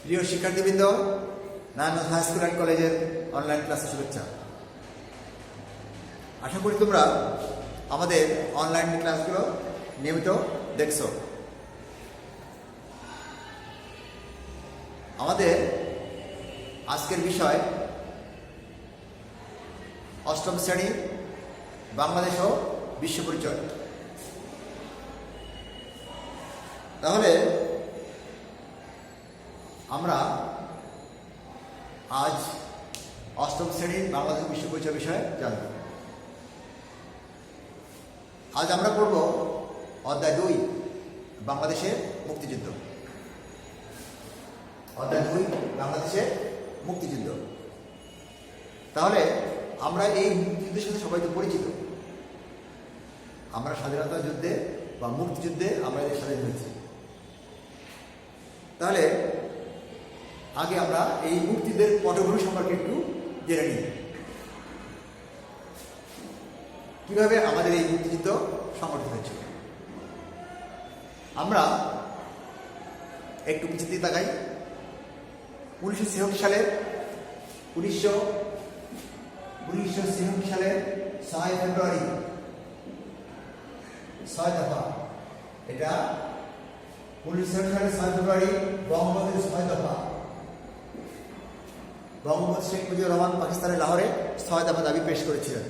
প্রিয় শিক্ষার্থীবৃন্দ, Narayanganj high school and কলেজের অনলাইন ক্লাসে শুভেচ্ছা। আশা করি তোমরা আমাদের অনলাইন ক্লাসগুলো নিয়মিত দেখছো। আমাদের আজকের বিষয় অষ্টম শ্রেণী বাংলাদেশ ও বিশ্ব পরিচয়। তাহলে আমরা আজ অষ্টম শ্রেণীর বাংলাদেশ বিশ্ব পরিচয় বিষয়ে জানব। আজ আমরা পড়ব অধ্যায় 2, বাংলাদেশের মুক্তিযুদ্ধ। অধ্যায় 2, বাংলাদেশের মুক্তিযুদ্ধ। তাহলে আমরা এই মুক্তিযুদ্ধের সাথে সবাই তো পরিচিত। আমরা স্বাধীনতা যুদ্ধে বা মুক্তিযুদ্ধে আমরা এদের স্বাধীন হয়েছি। তাহলে আগে আমরা এই মুক্তিযুদ্ধের পটভূমি সম্পর্কে একটু জেনে নিই। কিভাবে আমাদের এই মুক্তিযুদ্ধ সংগঠিত হয়েছিল। আমরা একটু পিছিয়ে দিয়ে তাকাই। 1963 সালের 6 ফেব্রুয়ারি 6 দফা, এটা 1963 সালের 6 ফেব্রুয়ারি বঙ্গবন্ধুর 6 দফা। বঙ্গবন্ধু শেখ মুজিবুর রহমান পাকিস্তানের লাহোরে 6 দফা দাবি পেশ করেছিলেন।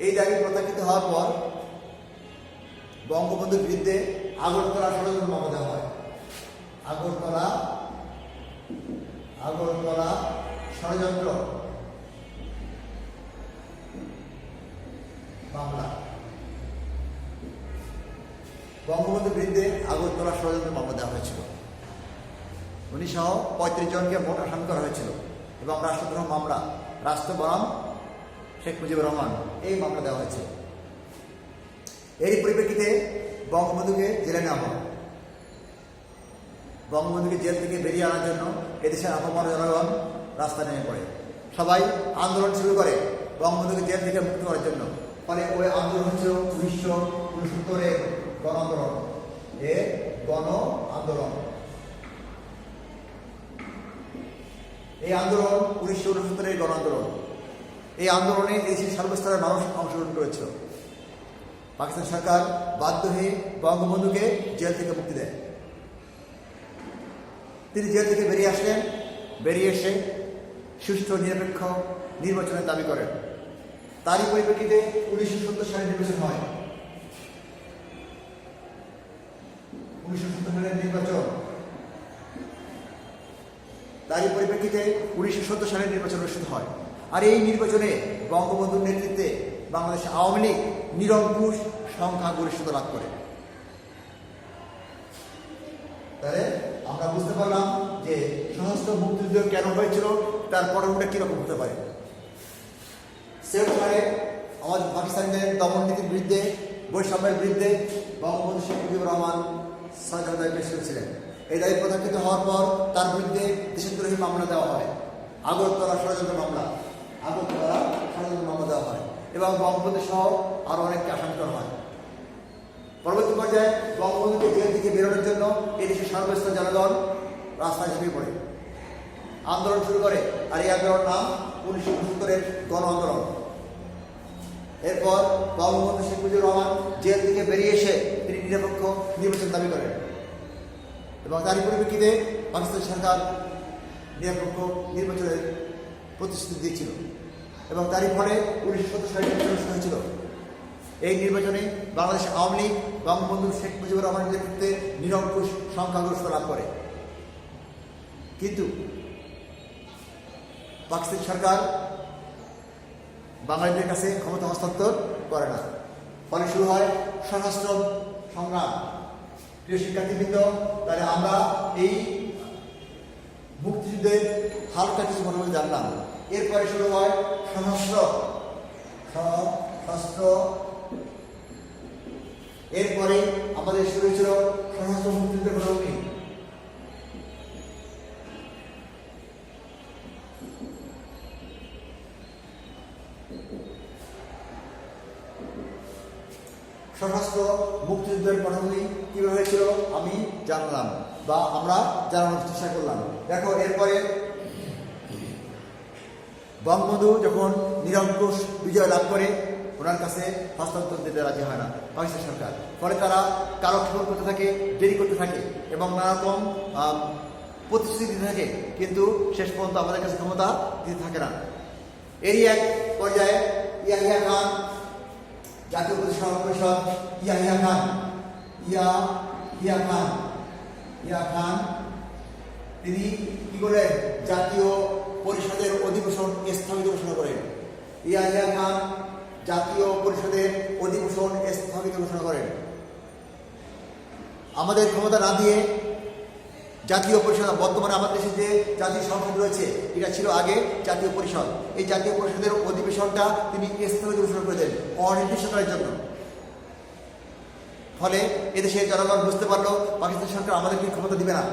এই দাবি প্রত্যাখ্যাত হওয়ার পর বঙ্গবন্ধুর বিরুদ্ধে আগরতলা ষড়যন্ত্র মামলা দেওয়া হয়। আগরতলা ষড়যন্ত্র মামলা। বঙ্গবন্ধুর বিরুদ্ধে আগরতলা ষড়যন্ত্র মামলা দেওয়া হয়েছিল। উনি সহ 35 জনকে মোট আসামি করা হয়েছিল এবং রাষ্ট্রদ্রোহ মামলা, রাষ্ট্র বনাম শেখ মুজিবুর রহমান, এই মামলা দেওয়া হয়েছে। এরই পরিপ্রেক্ষিতে বঙ্গবন্ধুকে জেলে নেওয়া হয়। বঙ্গবন্ধুকে জেল থেকে বেরিয়ে আনার জন্য এদেশের আপামর জনগণ রাস্তায় নেমে পড়ে। সবাই আন্দোলন শুরু করে বঙ্গবন্ধুকে জেল থেকে মুক্ত করার জন্য। ফলে ওই আন্দোলন হচ্ছিল 1969 গণ আন্দোলন। এই আন্দোলন 1969 গণ আন্দোলন। এই আন্দোলনে দেশের সর্বস্তরের মানুষ অংশগ্রহণ করেছিল। পাকিস্তান সরকার বাধ্য হয়ে বঙ্গবন্ধুকে জেল থেকে মুক্তি দেয়। তিনি জেল থেকে বেরিয়ে এসে সুষ্ঠু নিরপেক্ষ নির্বাচনের দাবি করেন। তারই পরিপ্রেক্ষিতে 1970 সালে নির্বাচন হয়। 1970 সালের নির্বাচন। তারই পরিপ্রেক্ষিতে 1970 সালের নির্বাচন অনুষ্ঠিত হয়। আর এই নির্বাচনে বঙ্গবন্ধুর নেতৃত্বে বাংলাদেশ আওয়ামী লীগ নিরঙ্কুশ সংখ্যাগরিষ্ঠতা লাভ করে। তাহলে আমরা বুঝতে পারলাম যে সশস্ত্র মুক্তিযুদ্ধ কেন হয়েছিল, তার পটভূমিটা কিরকম হতে পারে। সেপ্টেম্বরে আমাদের পাকিস্তানিদের দমন নীতির বিরুদ্ধে, বৈষম্যের বিরুদ্ধে বঙ্গবন্ধু শেখ মুজিবুর রহমান 6 দফা দাবি পেশ করেছিলেন। এই দাবি প্রত্যাখ্যাত হওয়ার পর তার বিরুদ্ধে দেশদ্রোহী মামলা দেওয়া হয়। আগরতলা ষড়যন্ত্র মামলা দেওয়া হয় এবং বঙ্গবন্ধু সহ আরো অনেককে আসামি করা হয়। পরবর্তী পর্যায়ে বঙ্গবন্ধুকে জেল থেকে বেরোনোর জন্য এদেশের সর্বস্তরের জনগণ রাস্তায় ঝাঁপিয়ে পড়ে, আন্দোলন শুরু করে। আর এই আন্দোলন নাম 1969 গণ আন্দোলন। এরপর বঙ্গবন্ধু শেখ মুজিবুর রহমান জেল থেকে বেরিয়ে এসে তিনি নিরপেক্ষ নির্বাচন দাবি করেন এবং তারই পরিপ্রেক্ষিতে পাকিস্তান সরকার নিরপেক্ষ নির্বাচনের প্রতিশ্রুতি দিয়েছিল এবং তারই ফলে 1970 সালে নির্বাচন অনুষ্ঠিত হয়েছিল। এই নির্বাচনে বাংলাদেশ আওয়ামী লীগ বঙ্গবন্ধু শেখ মুজিবুর রহমানের নেতৃত্বে নিরঙ্কুশ সংখ্যাগরিষ্ঠতা লাভ করে। কিন্তু পাকিস্তান সরকার বাঙালিদের কাছে ক্ষমতা হস্তান্তর করে না। ফলে শুরু হয় সশস্ত্র সংগ্রাম। প্রিয় শিক্ষার্থীবৃন্দ, তাহলে আমরা এই মুক্তিযুদ্ধের হালকা কিছু ঘটনা জানলাম। এরপরে শুরু হয় সশস্ত্র। এরপরে আমাদের শুরু হয়েছিল সশস্ত্র মুক্তিযুদ্ধের পটভূমি। সশস্ত্র মুক্তিযুদ্ধের পটভূমি কীভাবে হয়েছিল আমি জানলাম বা আমরা জানানোর চেষ্টা করলাম। দেখো এরপরে বঙ্গবন্ধু যখন নিরঙ্কুশ বিজয় লাভ করে ওনার কাছে হস্তান্তর দিতে রাজি হয় না পাকিস্তান সরকার। ফলে তারা কারক্ষেপণ করতে থাকে, দেরি করতে থাকে এবং নানা রকম প্রতিশ্রুতি দিতে থাকে, কিন্তু শেষ পর্যন্ত আমাদের কাছে ক্ষমতা দিতে থাকে না। এরই এক পর্যায়ে ইয়াহিয়া খান, জাতীয় পরিষদ ইয়াহিয়া খান তিনি কি করেন? জাতীয় পরিষদের অধিবেশন স্থগিত ঘোষণা করেন। ইয়াহিয়া খান জাতীয় পরিষদের অধিবেশন স্থগিত ঘোষণা করেন। আমাদের ক্ষমতা না দিয়ে জাতীয় পরিষদ, বর্তমানে আমাদের দেশে যে জাতীয় সংসদ রয়েছে এটা ছিল আগে জাতীয় পরিষদ, এই জাতীয় পরিষদের অধিবেশনটা তিনি স্থগিত ঘোষণা করে দেন অনির্দিষ্টকালের জন্য। ফলে এদেশের জনগণ বুঝতে পারলো পাকিস্তান সরকার আমাদেরকে ক্ষমতা দিবে না।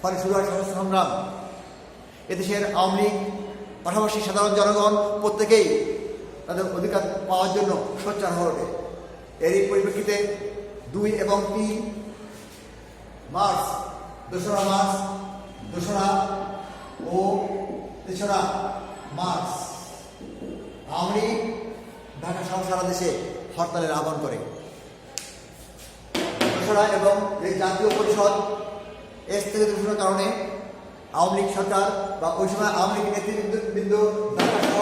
ফলে শুরু হয় সশস্ত্র সংগ্রাম। এদেশের আওয়ামী লীগ পাশাপাশি সাধারণ জনগণ প্রত্যেকেই তাদের অধিকার পাওয়ার জন্য সোচ্চার হয়ে ওঠে। এরই পরিপ্রেক্ষিতে 2 এবং 3 মার্চ, 2রা মার্চ, 2রা ও 3রা মার্চ আওয়ামী লীগ ঢাকা সহ সারা দেশে হরতালের আহ্বান করে। 2রা এবং এই জাতীয় পরিষদ স্থগিত ঘোষণার কারণে আওয়ামী লীগ সরকার বা ওই সময় আওয়ামী লীগ নেতৃবৃন্দ ঢাকা সহ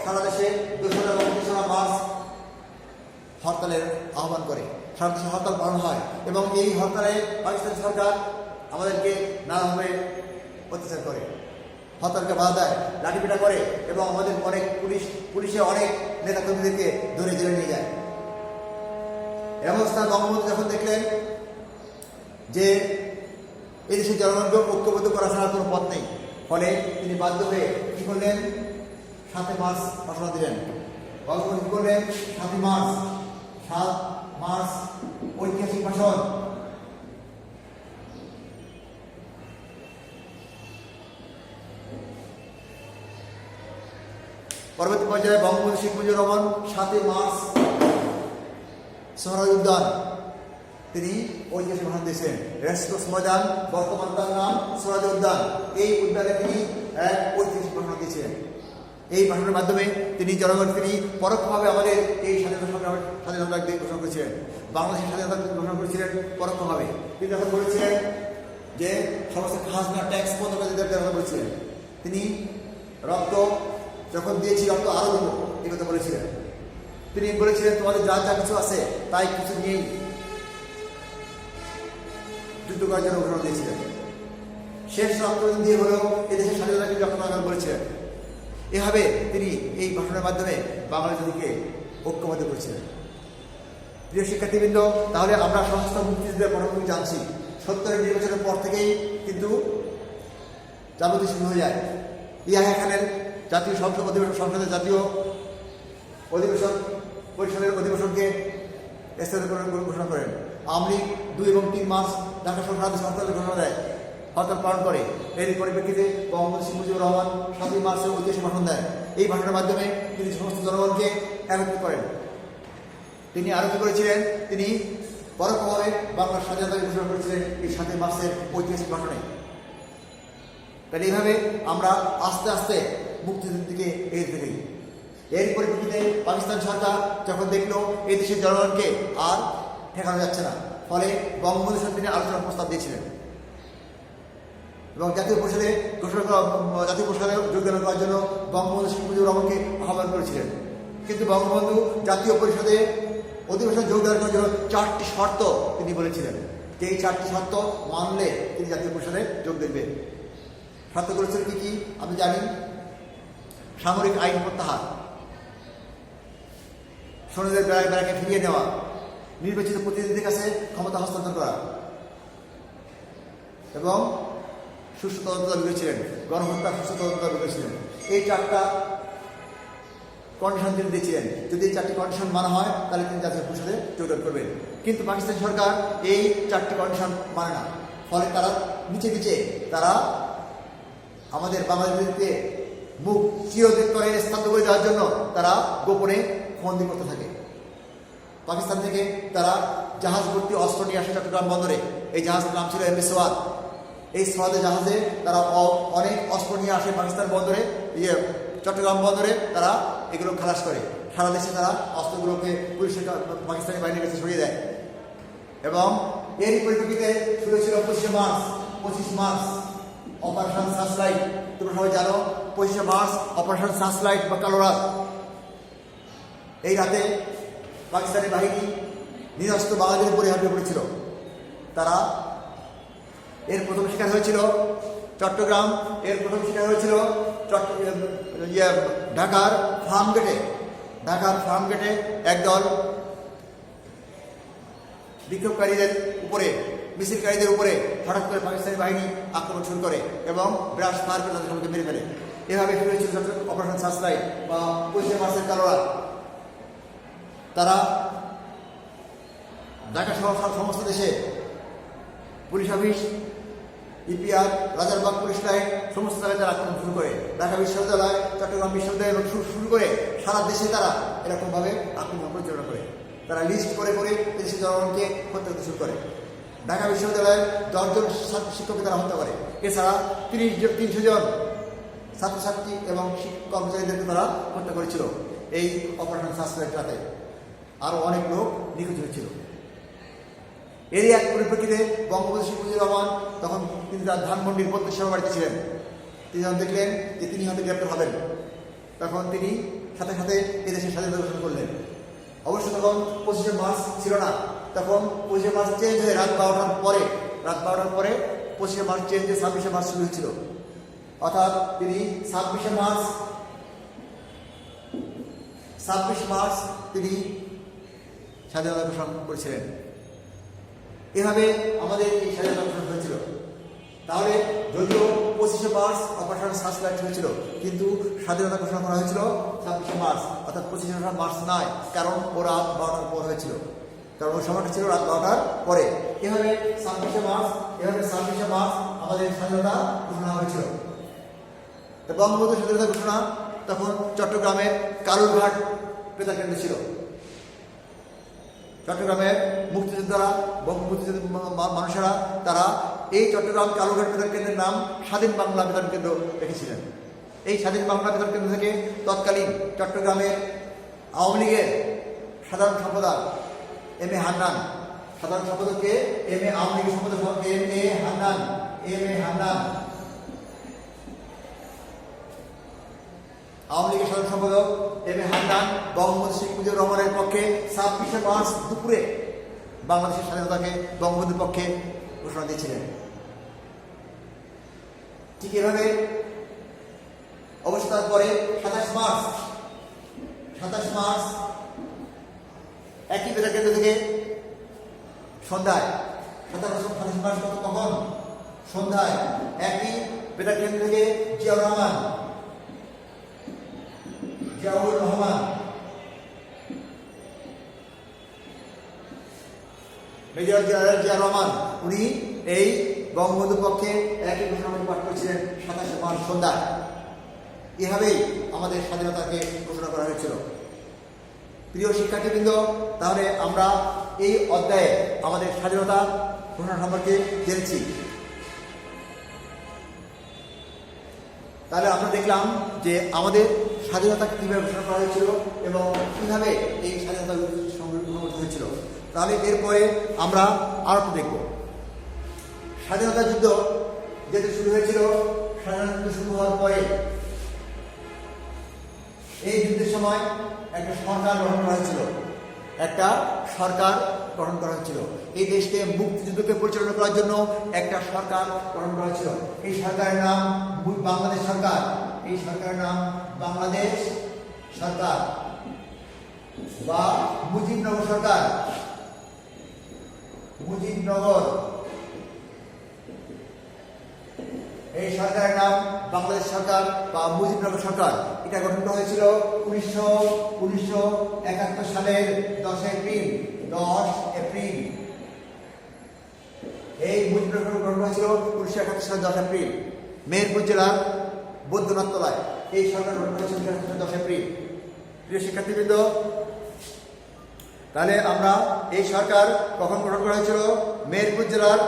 সারা দেশে 2রা এবং 3রা মার্চ হরতালের আহ্বান করে। সারা দেশে হরতাল পালন হয় এবং এই হরতালে পাকিস্তান সরকার আমাদেরকে নানাভাবে অত্যাচার করে, হরতালকে বাধা দেয়, লাঠিপেটা করে এবং আমাদের অনেক পুলিশে অনেক নেতাকর্মীদেরকে ধরে জেলে নিয়ে যায়। এই অবস্থায় বঙ্গবন্ধু যখন দেখলেন যে এদেশের জনগণকে ঐক্যবদ্ধ করা ছাড়া কোনো পথ নেই, ফলে তিনি বাধ্য হয়ে কী করলেন? 7 মার্চ ঘোষণা দিলেন। বঙ্গবন্ধু কী করলেন? 7 মার্চ ঐতিহাসিক ভাষণ। পরবর্তী পর্যায়ে বঙ্গবন্ধু শেখ মুজিবুর রহমান 7 মার্চ সোহরাওয়ার্দী উদ্যান তিনি ঐতিহাসিক ভাষণ দিয়েছেন। রেসকোর্স ময়দান, বর্তমান তার নাম সোহরাওয়ার্দী উদ্যান। এই উদ্যানে তিনি এক ঐতিহাসিক ভাষণ দিয়েছিলেন। এই ভাষণের মাধ্যমে তিনি জনগণ তিনি পরোক্ষভাবে আমাদের এই স্বাধীনতা ঘোষণা করেছিলেন, বাংলাদেশের স্বাধীনতা ঘোষণা করেছিলেন পরোক্ষভাবে। তিনি যখন বলেছিলেন যে সমস্ত খাজনা ট্যাক্স বন্ধ করে দিতে কথা বলেছিলেন। তিনি রক্ত যখন দিয়েছি রক্ত আরও দেবো এই কথা বলেছিলেন। তিনি বলেছিলেন তোমাদের যা যা কিছু আছে তাই কিছু নিয়েই যুদ্ধ করার জন্য ঘোষণা দিয়েছিলেন। শেষ রক্ত দিয়ে হলেও এদেশের স্বাধীনতাকে রক্ষা বলেছিলেন। এভাবে তিনি এই ভাষণের মাধ্যমে বাংলা জাতিকে ঐক্যবদ্ধ করেছিলেন। প্রিয় শিক্ষার্থীবৃন্দ, তাহলে আমরা সমস্ত মুক্তিযুদ্ধের পটভূমি জানছি। 70-এর নির্বাচনের পর থেকেই কিন্তু যাবতীয় শুরু হয়ে যায়। ইয়াহিয়া খানের জাতীয় সংসদের জাতীয় অধিবেশন পরিষদের অধিবেশনকে স্থগিত ঘোষণা করেন। আওয়ামী লীগ 2 এবং 3 মার্চ ঢাকা সহ সারা দেশে হরতালের ঘোষণা দেয়, হরতাল পালন করে। এর পরিপ্রেক্ষিতে বঙ্গবন্ধু শেখ মুজিবুর রহমান 7 মার্চে ঐতিহাসিক ভাষণ দেন। এই ভাষণের মাধ্যমে তিনি সমস্ত জনগণকে একত্রিত করেন। তিনি আরো কি করেছিলেন? তিনি পরোক্ষভাবে বাংলার স্বাধীনতাকে ঘোষণা করেছিলেন এই 7 মার্চের ঐতিহাসিক ভাষণে। তাহলে এইভাবে আমরা আস্তে আস্তে মুক্তিযুদ্ধের দিকে এগিয়ে থাকি। এর পরিপ্রেক্ষিতে পাকিস্তান সরকার যখন দেখলো এই দেশের জনগণকে আর ঠেকানো যাচ্ছে না, ফলে বঙ্গবন্ধুর সাথে তিনি আলোচনার প্রস্তাব দিয়েছিলেন এবং জাতীয় পরিষদে যোগদান করার জন্য বঙ্গবন্ধু শেখ মুজিবুর রহমানকে আহ্বান করেছিলেন। কিন্তু বঙ্গবন্ধু জাতীয় পরিষদে অধিবেশনে যোগদান করার জন্য 4টি শর্ত তিনি বলেছিলেন, যে এই 4টি শর্ত মানলে তিনি জাতীয় পরিষদে যোগ দেবেন। শর্ত করেছিলেন কি কি আমি জানি? সামরিক আইন প্রত্যাহার, সৈন্যদের বেড়াকে ফিরিয়ে নেওয়া, নির্বাচিত প্রতিনিধিদের কাছে ক্ষমতা হস্তান্তর করা এবং সুষ্ঠু তদন্ত দাবি করেছিলেন, গণহত্যার সুষ্ঠু তদন্ত দাবি করেছিলেন। এই 4টা কন্ডিশন তিনি দিয়েছিলেন। যদি এই 4টি কন্ডিশন মানা হয় তাহলে তিনি জাতীয় পরিষদে যোগদান করবেন। কিন্তু পাকিস্তান সরকার এই 4টি কন্ডিশন মানে না, ফলে তারা নিচে তারা আমাদের বাংলাদেশকে মুখ চিরদিন করে স্তব্ধ করে দেওয়ার জন্য তারা গোপনে বন্দী করতে থাকে। পাকিস্তান থেকে তারা জাহাজ ভর্তি অস্ত্র নিয়ে আসে চট্টগ্রাম বন্দরে। এই জাহাজের নাম ছিল এমএস সোয়াদ। এই সোয়াদের জাহাজে তারা অনেক অস্ত্র নিয়ে আসে পাকিস্তান বন্দরে, চট্টগ্রাম বন্দরে তারা এগুলো খালাস করে। সারা দেশে তারা অস্ত্রগুলোকে পুলিশের পাকিস্তানি বাহিনীর কাছে সরিয়ে দেয়। এবং এরই পরিপ্রেক্ষিতে শুরু ছিল 25 মার্চ অপারেশন সার্চলাইট। তোমরা সবাই জানো 25 মার্চ অপারেশন সার্চলাইট বা কালো রাত। এই রাতে পাকিস্তানি বাহিনী নিরস্ত্র বাঙালিদের উপরে ঝাঁপিয়ে পড়েছিল। তারা এর প্রথম শিকার হয়েছিল চট্টগ্রাম, এর প্রথম শিকার হয়েছিল ঢাকার ফার্মগেটে একদল বিক্ষোভকারীদের উপরে, মিছিলকারীদের উপরে হঠাৎ করে পাকিস্তানি বাহিনী আক্রমণ শুরু করে এবং ব্রাশ ফায়ার করে তাদের সবাইকে মেরে ফেলে। এভাবে শুরু হয়েছিল অপারেশন সার্চলাইট বা 25 মার্চের কালো রাত। তারা ঢাকা সহ সমস্ত দেশে police office, EPR, Rajarbagh police line সমস্ত জায়গায় তারা আক্রমণ শুরু করে। ঢাকা বিশ্ববিদ্যালয়, চট্টগ্রাম বিশ্ববিদ্যালয় শুরু করে সারা দেশে তারা এরকমভাবে আক্রমণ পরিচালনা করে। তারা লিস্ট করে দেশের জনগণকে হত্যা করতে শুরু করে। ঢাকা বিশ্ববিদ্যালয়ের 10 জন শিক্ষককে তারা হত্যা করে। এছাড়া 300 জন ছাত্রছাত্রী এবং কর্মচারীদেরকে তারা হত্যা করেছিল এই অপারেশন সার্চলাইট রাতে। আরও অনেক লোক নিখোঁজ হয়েছিল। এরই এক পরিপ্রেক্ষিতে বঙ্গবন্ধু শেখ মুজিবুর রহমান তখন তিনি তার ধানমন্ডির প্রত্যেক বাড়িতে ছিলেন। তিনি যখন দেখলেন যে তিনি হয়তো গ্রেপ্তার হবেন, তখন তিনি সাথে সাথে এদেশের স্বাধীনতা ঘোষণা করলেন। অবশ্য তখন 25 মার্চ ছিল না, তখন 25 মার্চ চেঞ্জ হয়ে রাত 12টার পরে 25 মার্চ চেঞ্জ হয়ে 26 মার্চ শুরু হয়েছিল। অর্থাৎ তিনি 26 মার্চ তিনি স্বাধীনতা ঘোষণা করেছিলেন। এভাবে আমাদের এই স্বাধীনতা ঘোষণা হয়েছিল। তাহলে যদিও 25 মার্চ অপারেশন সার্চলাইট হয়েছিল, কিন্তু স্বাধীনতা ঘোষণা করা হয়েছিল 26 মার্চ, অর্থাৎ 25 মার্চ নয়, কারণ ও রাত 12টার পর হয়েছিল, কারণ ওই সময়টা ছিল রাত 12টার পরে। এভাবে 26 মার্চ আমাদের স্বাধীনতা ঘোষণা হয়েছিল। বঙ্গবন্ধু স্বাধীনতা ঘোষণা তখন চট্টগ্রামের কালুরঘাট প্রেতার ছিল। চট্টগ্রামের মুক্তিযোদ্ধারা, মানুষেরা তারা এই চট্টগ্রাম কালুরঘাট বেতার কেন্দ্রের নাম স্বাধীন বাংলা বেতার কেন্দ্র রেখেছিলেন। এই স্বাধীন বাংলা বেতার কেন্দ্র থেকে তৎকালীন চট্টগ্রামের আওয়ামী লীগের সাধারণ সম্পাদক এম এ হান্নান, সাধারণ সম্পাদককে আওয়ামী লীগের সম্পাদক এম এ হান্নান আওয়ামী লীগের সাধারণ সম্পাদক এম এ হান্নান বঙ্গবন্ধু শেখ মুজিবুর রহমানের পক্ষে 26 মার্চ দুপুরে বাংলাদেশের স্বাধীনতাকে বঙ্গবন্ধুর পক্ষে ঘোষণা দিয়েছিলেন। ঠিক এভাবে অবশ্য তারপরে 27 মার্চ একই বেতার কেন্দ্র থেকে সন্ধ্যায় 27 মার্চ তখন সন্ধ্যায় একই বেতার কেন্দ্র থেকে জিয়াউর রহমান মেজর জেনারেল জিয়া রহমান উনি এই বঙ্গবন্ধুর পক্ষে একই ঘোষণাপত্র পাঠ করেছিলেন 27 মার্চ সন্ধ্যায়। এভাবেই আমাদের স্বাধীনতাকে ঘোষণা করা হয়েছিল। প্রিয় শিক্ষার্থীবৃন্দ, তাহলে আমরা এই অধ্যায়ে আমাদের স্বাধীনতা ঘোষণা সম্পর্কে জেনেছি। তাহলে আমরা দেখলাম যে আমাদের স্বাধীনতাকে কীভাবে ঘোষণা করা হয়েছিল এবং কীভাবে এই স্বাধীনতা সংগ্রহ হয়েছিল। তাহলে এরপরে আমরা আরও একটু দেখব। স্বাধীনতা যুদ্ধ যেটা শুরু হয়েছিল, স্বাধীনতা যুদ্ধ শুরু হওয়ার পরে এই যুদ্ধের সময় একটা সরকার গঠন করা হয়েছিল। এই দেশকে মুক্তিযুদ্ধকে পরিচালনা করার জন্য একটা সরকার গঠন করা হয়েছিল। এই সরকারের নাম বাংলাদেশ সরকার। এই সরকারের নাম বাংলাদেশ সরকার বা মুজিবনগর সরকার। এই সরকারের নাম বাংলাদেশ সরকার বা মুজিবনগর সরকার। এটা গঠন করা হয়েছিল 1971 সালের 10 এপ্রিল। এই মুজিবনগর সরকার গঠন করা হয়েছিল 1971 সালের 10 এপ্রিল মেহেরপুর জেলার বৈদ্যনাথ তলায়। এই সরকার গঠন করা হয়েছিল 10 এপ্রিল। প্রিয় শিক্ষার্থীবৃন্দ, তাহলে আমরা এই সরকার কখন গঠন করা হয়েছিল? মেহেরপুর জেলার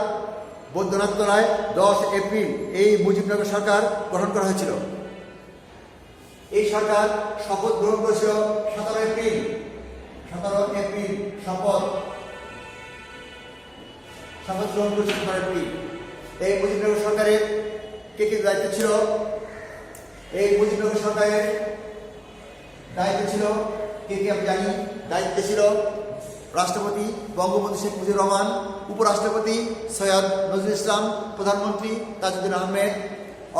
বৈদ্যনাথ তলায় 10 এপ্রিল এই মুজিবনগর সরকার গঠন করা হয়েছিল। এই সরকার শপথ গ্রহণ করেছিল 17 এপ্রিল। 17 এপ্রিল শপথ গ্রহণ করেছিল 17 এপ্রিল। এই মুজিবনগর সরকারের কে কে দায়িত্ব ছিল? এই মুজিবনগর সরকারের দায়িত্ব ছিল কে কে আমি জানি। দায়িত্বে ছিল রাষ্ট্রপতি বঙ্গবন্ধু শেখ মুজিবুর রহমান, উপরাষ্ট্রপতি সৈয়দ নজরুল ইসলাম, প্রধানমন্ত্রী তাজউদ্দিন আহমেদ,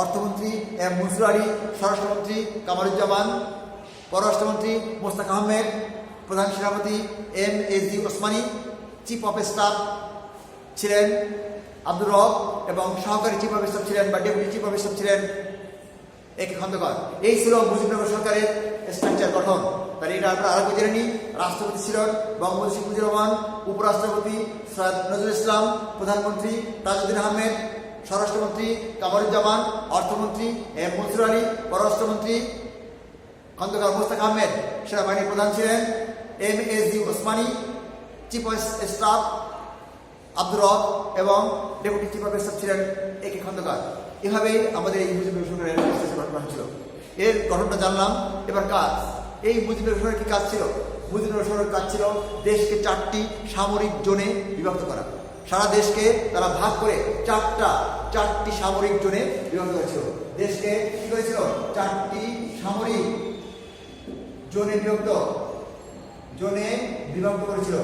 অর্থমন্ত্রী এম মনসুর আলী, স্বরাষ্ট্রমন্ত্রী কামারুজ্জামান, পররাষ্ট্রমন্ত্রী মোস্তাক আহমেদ, প্রধান সেনাপতি MAG Osmani, chief of staff ছিলেন আব্দুর রব এবং সহকারী চিফ অফ স্টাফ ছিলেন বা ডেপুটি চিফ অফ স্টাফ ছিলেন AK খন্দকার। এই ছিল মুজিবনগর সরকারের স্ট্রাকচার গঠন। তাহলে এটা আমরা আরেকবার জেনে নিই। রাষ্ট্রপতি ছিলেন বঙ্গবন্ধু শেখ মুজিবুর রহমান, উপরাষ্ট্রপতি সৈয়দ নজরুল ইসলাম, প্রধানমন্ত্রী তাজউদ্দিন আহমেদ, স্বরাষ্ট্রমন্ত্রী কামারুজ্জামান, অর্থমন্ত্রী M মনসুর আলী, পররাষ্ট্রমন্ত্রী খন্দকার মোস্তাক আহমেদ, সেনাবাহিনীর প্রধান ছিলেন MAG Osmani, chief of staff Abdur রব এবং ডেপুটি চিফ অফ স্টাফ ছিলেন AK খন্দকার। এভাবেই আমাদের এই মুজিবনগর সরকারের গঠন হয়েছিল। এর গঠনটা জানলাম। এবার কাজ। এই মুজিবনগর সরকারের কি কাজ ছিল? মুজিবনগর সরকারের কাজ ছিল দেশকে 4টি সামরিক জোনে বিভক্ত করা। সারা দেশকে তারা ভাগ করে 4টি সামরিক জোনে বিভক্ত করেছিল। দেশকে কি করেছিল? 4টি সামরিক জোনে বিভক্ত করেছিল।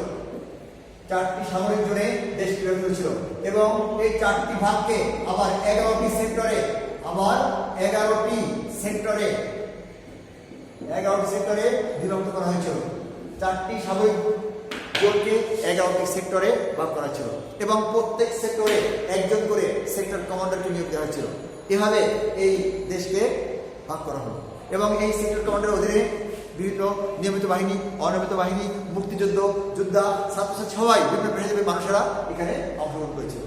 4টি সামরিক জোনে দেশ বিভক্ত করেছিল এবং এই 4টি ভাগকে আবার 11টি সেক্টরে বিভক্ত করা হয়েছিল। 4টি সামরিক জোনকে 11টি সেক্টরে ভাগ করা হয়েছিল এবং প্রত্যেক সেক্টরে একজন করে সেক্টর কমান্ডারকে নিয়োগ দেওয়া হয়েছিল। এভাবে এই দেশকে ভাগ করা হলো এবং এই সেক্টর কমান্ডারের অধীনে বিভিন্ন নিয়মিত বাহিনী, অনিয়মিত বাহিনী, মুক্তিযুদ্ধ, যোদ্ধা, ছাত্রছাত্রী সবাই বিভিন্ন পেশাজীবী মানুষেরা এখানে অংশগ্রহণ করেছিল।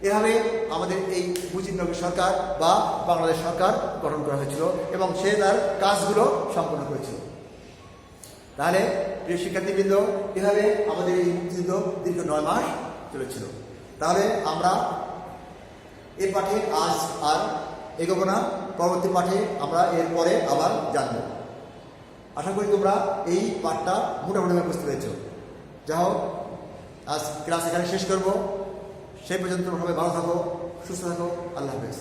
এভাবে আমাদের এই মুজিবনগর সরকার বা বাংলাদেশ সরকার গঠন করা হয়েছিল এবং সে তার কাজগুলো সম্পন্ন করেছিল। তাহলে প্রিয় শিক্ষার্থীবৃন্দ, এভাবে আমাদের এই মুক্তিযুদ্ধ দীর্ঘ 9 মাস চলেছিল। তাহলে আমরা এই পাঠে আজ আর এগোবো না। পরবর্তী পাঠে আমরা এরপরে আবার জানব। আশা করি তোমরা এই পাঠটা মোটামুটিভাবে বুঝতে পেরেছ। যা হোক, আজ ক্লাস এখানে শেষ করব। সেই পর্যন্ত সবাই ভালো থাকো, সুস্থ থাকো। আল্লাহ হাফেজ।